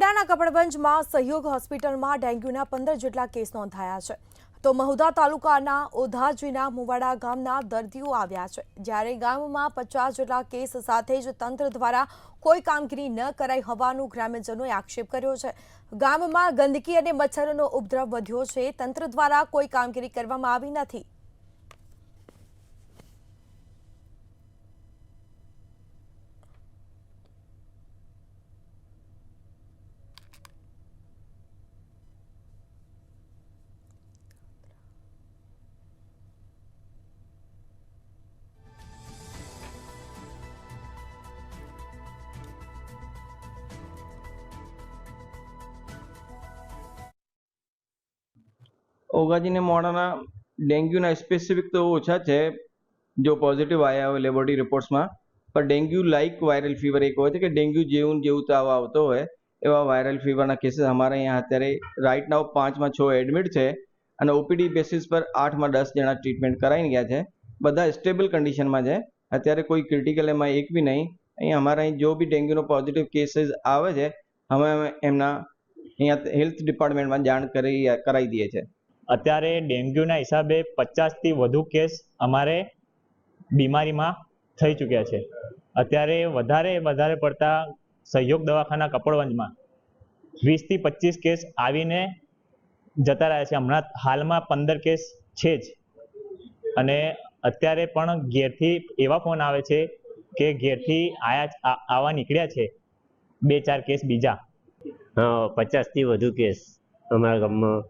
ખેડાના કપડવંજમાં સહયોગ હોસ્પિટલમાં ડેન્ગ્યુના 15 જેટલા કેસ નોંધાયા છે તો મહુધા તાલુકાના ઓધાજીના મુવાડા ગામના દર્દીઓ આવ્યા છે જ્યારે ગામમાં 50 જેટલા કેસ સાથે જ તંત્ર દ્વારા કોઈ કામગીરી ન કરાઈ હોવાનું ગ્રામ્યજનોએ આક્ષેપ કર્યો છે। ગામમાં ગંદકી અને મચ્છરોનો ઉપદ્રવ વધ્યો છે, તંત્ર દ્વારા કોઈ કામગીરી કરવામાં આવી નથી। ओगाजी ने मोड़ाना डेंग्यूना स्पेसिफिक तो ओछा है जो पॉजिटिव आया है लेबोरेटरी रिपोर्ट्स में, पर डेंग्यू लाइक वायरल फीवर एक होय छे कि डेंग्यू जेवू ताव आवतो होय एवा वायरल फीवरना केसेस हमारे यहाँ अत्यारे राइट नाउ 5 में 6 एडमिट है और ओपीडी बेसिस पर 8 में 10 जना ट्रीटमेंट कराई गया है। बधा स्टेबल कंडीशन में है, अत्यारे कोई क्रिटिकल एम एक भी नहीं। अहीं हमारे जो भी डेंग्यूनो पॉजिटिव केसेस आवे छे हमें एमना अहीं हेल्थ डिपार्टमेंट में जाण कराई दीए छे। અત્યારે ડેન્ગ્યુના હિસાબે 50થી વધુ કેસ અમારે બીમારીમાં થઈ ચૂક્યા છે। અત્યારે વધારે પડતા સહયોગ દવાખાના કપડવંજમાં 20થી 25 કેસ આવીને જતા રહ્યા છે। હમણાં હાલમાં 15 કેસ છે જ, અને અત્યારે પણ ઘેરથી એવા ફોન આવે છે કે ઘેરથી આવા નીકળ્યા છે 2-4 કેસ બીજા। 50થી વધુ કેસ અમારા ગામમાં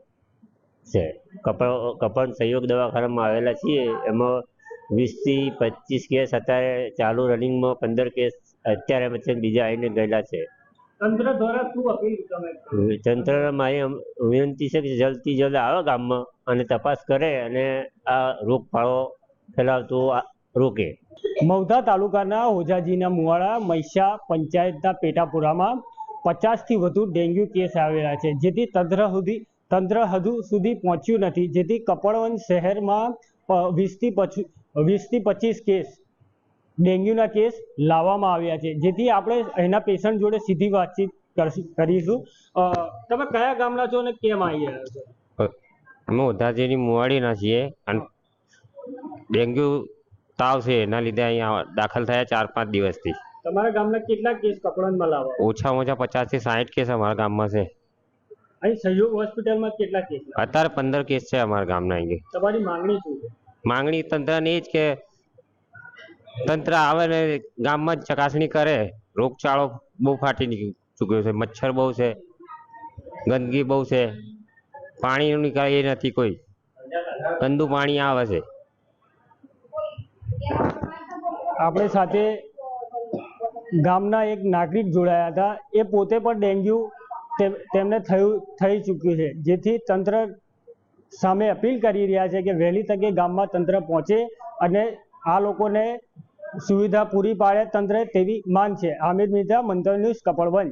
છે। કપડ સહયોગ દવાખાનામાં આવેલા છીએ, એમાં 20થી 25 કેસ અત્યારે ચાલુ રનિંગમાં, 15 કેસ અત્યારે પછી બીજા આવીને ગયેલા છે। તંત્ર દ્વારા શું અપીલ તમે? તંત્ર મારી વિનંતી છે કે જલ્દથી જલ્દ આવે ગામમાં અને તપાસ કરે અને આ રોગફાળો ફેલાવતો રોકે। મહુધા તાલુકાના ઓજાજીના મુવાડા મૈસા પંચાયતના પેટાપુરામાં 50થી વધુ ડેન્ગ્યુ કેસ આવેલા છે, જેથી તંત્ર હજુ સુધી પહોંચ્યું નથી, જેથી કપડવંજ શહેરમાં 20થી 25 કેસ ડેન્ગ્યુના કેસ લાવવામાં આવ્યા છે, જેથી આપણે એના પેશન્ટ જોડે સીધી વાતચીત કરીશું। તમે કયા ગામના છો અને કેમ આવી રહ્યા છો? અમે ઓધાજીની મુવાડીના છીએ અને ડેન્ગ્યુ તાવ છે એના લીધે અહીંયા દાખલ થયા 4-5 દિવસથી। તમારા ગામના કેટલા કેસ કપડવંજમાં લાવવા? ઓછામાં ઓછા 50થી 60 કેસ અમારા ગામમાં છે। અહીં સહયોગ હોસ્પિટલમાં કેટલા કેસ? અત્યારે 15 કેસ છે અમારા ગામના। અહીં તમારી માંગણી શું છે? માંગણી તંત્રની એ જ કે તંત્ર આવે ને ગામમાં જ ચકાસણી કરે। રોગચાળો બહુ ફાટી ચૂક્યો છે, મચ્છર બહુ છે, ગંદકી બહુ છે, પાણીનો નિકાલ એ નથી, કોઈ ગંદુ પાણી આવે છે। આપણે સાથે ગામના એક નાગરિક જોડાયા હતા, એ પોતે પણ ડેન્ગ્યુ તેમને થઈ ચૂક્યું છે, જેથી તંત્ર સામે અપીલ કરી રહ્યા છે કે વહેલી તકે ગામમાં તંત્ર પહોંચે અને આ લોકોને સુવિધા પૂરી પાડે તંત્ર, તેવી માંગ છે। આમિર મિર્ઝા, મંતવ્ય ન્યૂઝ, કપડવંજ।